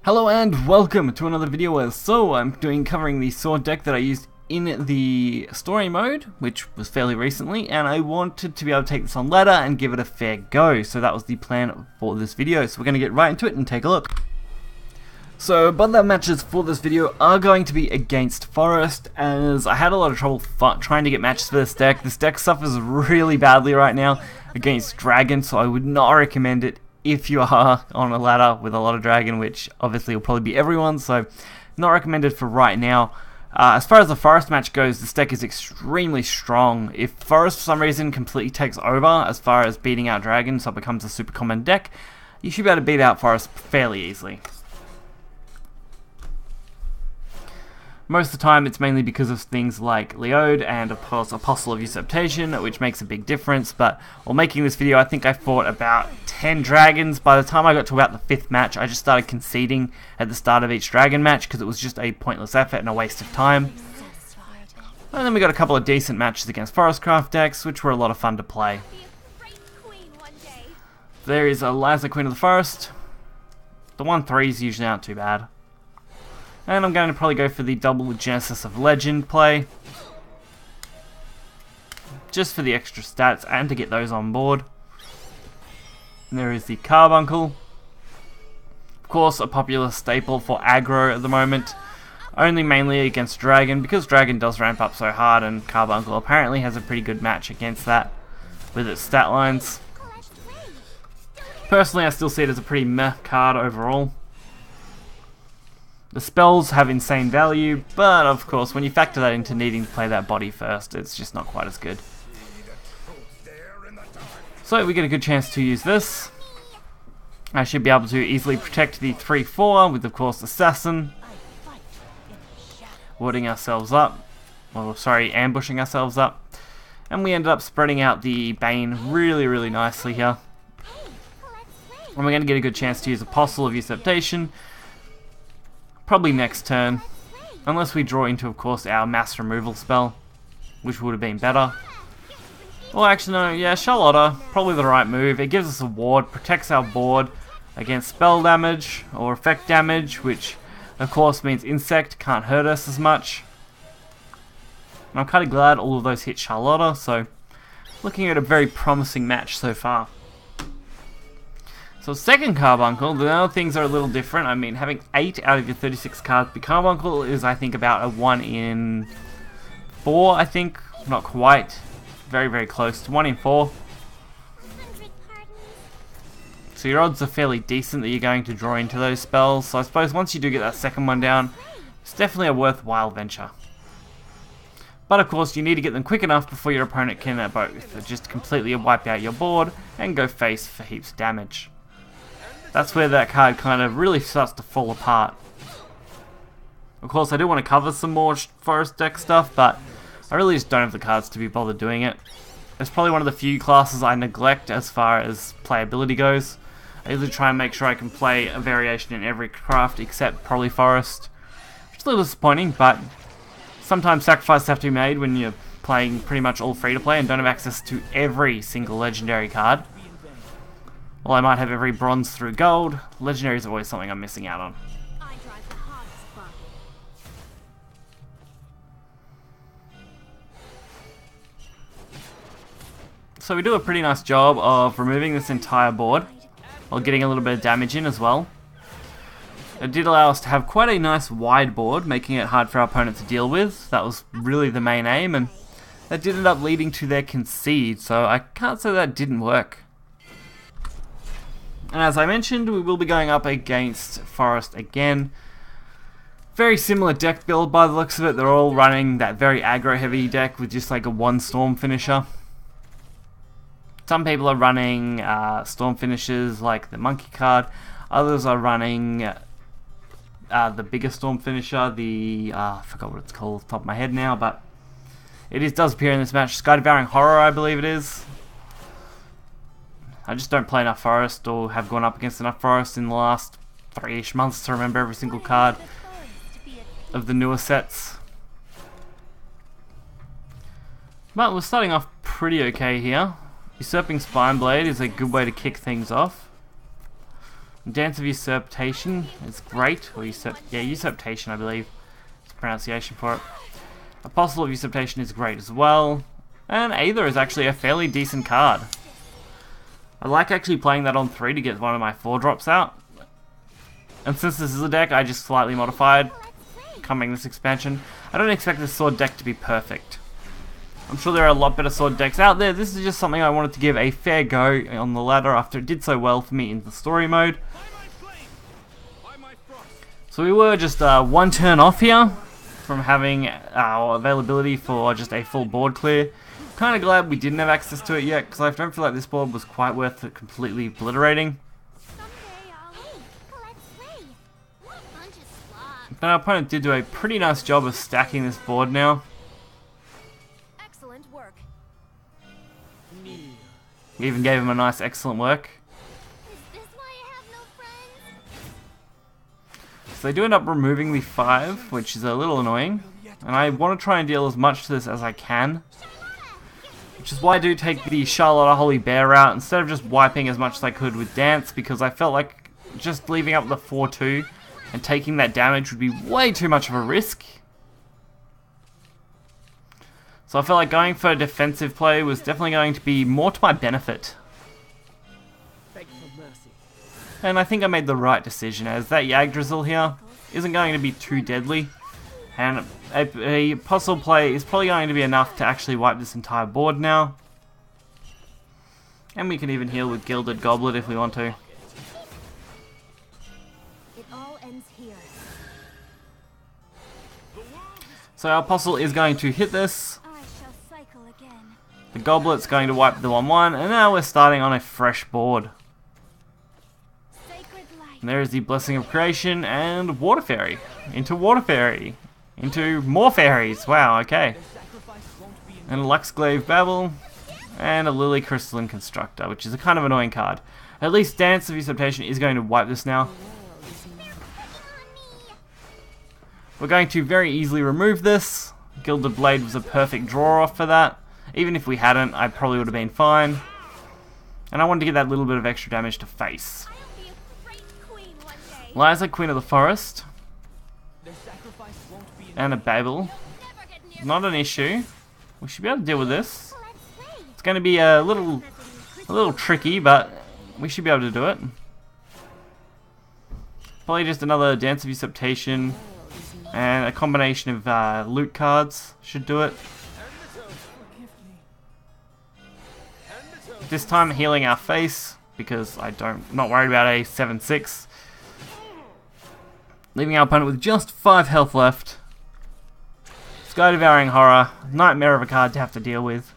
Hello and welcome to another video. So I'm covering the sword deck that I used in the story mode, which was fairly recently, and I wanted to be able to take this on ladder and give it a fair go. So that was the plan for this video. So we're going to get right into it and take a look. So bundle matches for this video are going to be against Forest, as I had a lot of trouble trying to get matches for this deck. This deck suffers really badly right now against Dragon, so I would not recommend it if you are on a ladder with a lot of Dragon, which obviously will probably be everyone, so not recommended for right now. As far as the Forest match goes, this deck is extremely strong. If Forest for some reason completely takes over as far as beating out Dragon, so it becomes a super common deck, you should be able to beat out Forest fairly easily. Most of the time it's mainly because of things like Leode and of course Apostle of Usurpation, which makes a big difference, but while making this video I think I fought about 10 dragons. By the time I got to about the 5th match I just started conceding at the start of each dragon match because it was just a pointless effort and a waste of time. And then we got a couple of decent matches against SwordCraft decks, which were a lot of fun to play. There is a Liza, Queen of the Forest. The 1/3s usually aren't too bad. And I'm going to probably go for the double Genesis of Legend play, just for the extra stats and to get those on board. And there is the Carbuncle, of course a popular staple for aggro at the moment, only mainly against Dragon because Dragon does ramp up so hard, and Carbuncle apparently has a pretty good match against that with its stat lines. Personally I still see it as a pretty meh card overall. The spells have insane value, but of course when you factor that into needing to play that body first, it's just not quite as good. So we get a good chance to use this. I should be able to easily protect the 3/4 with of course Assassin. Warding ourselves up. Well, sorry, ambushing ourselves up. And we ended up spreading out the Bane really nicely here. And we're going to get a good chance to use Apostle of Usurpation. Probably next turn, unless we draw into, of course, our mass removal spell, which would have been better. Well, actually, no, yeah, Charlotta, probably the right move. It gives us a ward, protects our board against spell damage or effect damage, which, of course, means Insect can't hurt us as much. And I'm kind of glad all of those hit Charlotta, so looking at a very promising match so far. So second Carbuncle, the other things are a little different. I mean, having 8 out of your 36 cards be Carbuncle is, I think, about a 1 in 4, I think. Not quite. Very close to 1 in 4. So your odds are fairly decent that you're going to draw into those spells. So I suppose once you do get that second one down, it's definitely a worthwhile venture. But of course, you need to get them quick enough before your opponent can both just completely wipe out your board and go face for heaps of damage. That's where that card kind of really starts to fall apart. Of course, I do want to cover some more Forest deck stuff, but I really just don't have the cards to be bothered doing it. It's probably one of the few classes I neglect as far as playability goes. I usually try and make sure I can play a variation in every craft except probably Forest. Which is a little disappointing, but sometimes sacrifices have to be made when you're playing pretty much all free-to-play and don't have access to every single legendary card. Well, I might have every bronze through gold. Legendary is always something I'm missing out on. So we do a pretty nice job of removing this entire board while getting a little bit of damage in as well. It did allow us to have quite a nice wide board, making it hard for our opponent to deal with. That was really the main aim, and that did end up leading to their concede, so I can't say that didn't work. And as I mentioned, we will be going up against Forest again. Very similar deck build by the looks of it. They're all running that very aggro heavy deck with just like a 1 storm finisher. Some people are running storm finishers like the monkey card. Others are running the bigger storm finisher, the I forgot what it's called off the top of my head now, but it does appear in this match. Sky Devouring Horror, I believe it is. I just don't play enough Forest, or have gone up against enough Forest in the last 3-ish months to remember every single card of the newer sets. But we're starting off pretty okay here. Usurping Spineblade is a good way to kick things off. Dance of Usurpation is great, or Usurpation I believe is the pronunciation for it. Apostle of Usurpation is great as well, and Aether is actually a fairly decent card. I like actually playing that on 3 to get one of my 4 drops out, and since this is a deck I just slightly modified coming this expansion. I don't expect this sword deck to be perfect. I'm sure there are a lot better sword decks out there. This is just something I wanted to give a fair go on the ladder after it did so well for me in the story mode. So we were just 1 turn off here from having our availability for just a full board clear. Kind of glad we didn't have access to it yet, because I don't feel like this board was quite worth it completely obliterating. But our opponent did do a pretty nice job of stacking this board now. Excellent work. We even gave him a nice excellent work. Is this why I have no friends? So they do end up removing the 5, which is a little annoying. And I want to try and deal as much to this as I can. Which is why I do take the Charlotte Holy Bear route instead of just wiping as much as I could with Dance, because I felt like just leaving up the 4-2 and taking that damage would be way too much of a risk. So I felt like going for a defensive play was definitely going to be more to my benefit. And I think I made the right decision, as that Yggdrasil here isn't going to be too deadly. And a puzzle play is probably going to be enough to actually wipe this entire board now. And we can even heal with Gilded Goblet if we want to. It all ends here. So our Apostle is going to hit this. I shall cycle again. The Goblet's going to wipe the 1-1, and now we're starting on a fresh board. Sacred light. And there is the Blessing of Creation and Water Fairy. Into Water Fairy. Into more fairies. Wow, okay. And a Luxglaive Babel. And a Lily Crystalline Constructor, which is a kind of annoying card. At least Dance of Usurpation is going to wipe this now. We're going to very easily remove this. Gilded Blade was a perfect draw off for that. Even if we hadn't, I probably would have been fine. And I wanted to get that little bit of extra damage to face. Liza, Queen of the Forest. And a Babel. Not an issue. We should be able to deal with this. It's going to be a little tricky, but we should be able to do it. Probably just another Dance of Usurpation and a combination of loot cards should do it. This time healing our face, because I'm not worried about a 7-6. Leaving our opponent with just 5 health left. Sky Devouring Horror, nightmare of a card to have to deal with.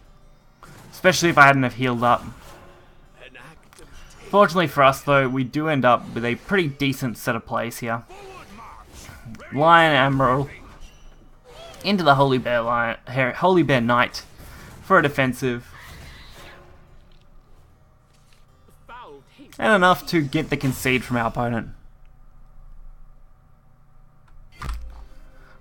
Especially if I hadn't have healed up. Fortunately for us though, we do end up with a pretty decent set of plays here. Lion Admiral into the Holy Bear Knight for a defensive. And enough to get the concede from our opponent.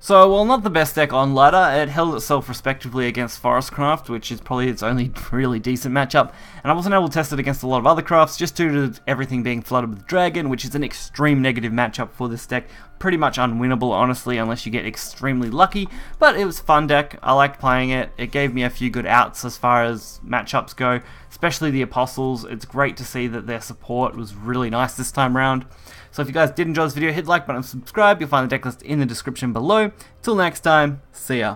So, while not the best deck on ladder, it held itself respectively against SwordCraft, which is probably its only really decent matchup, and I wasn't able to test it against a lot of other crafts, just due to everything being flooded with Dragon, which is an extreme negative matchup for this deck. Pretty much unwinnable, honestly, unless you get extremely lucky, but it was a fun deck. I liked playing it. It gave me a few good outs as far as matchups go, especially the Apostles. It's great to see that their support was really nice this time around. So if you guys did enjoy this video, hit the like button and subscribe. You'll find the deck list in the description below. Till next time, see ya.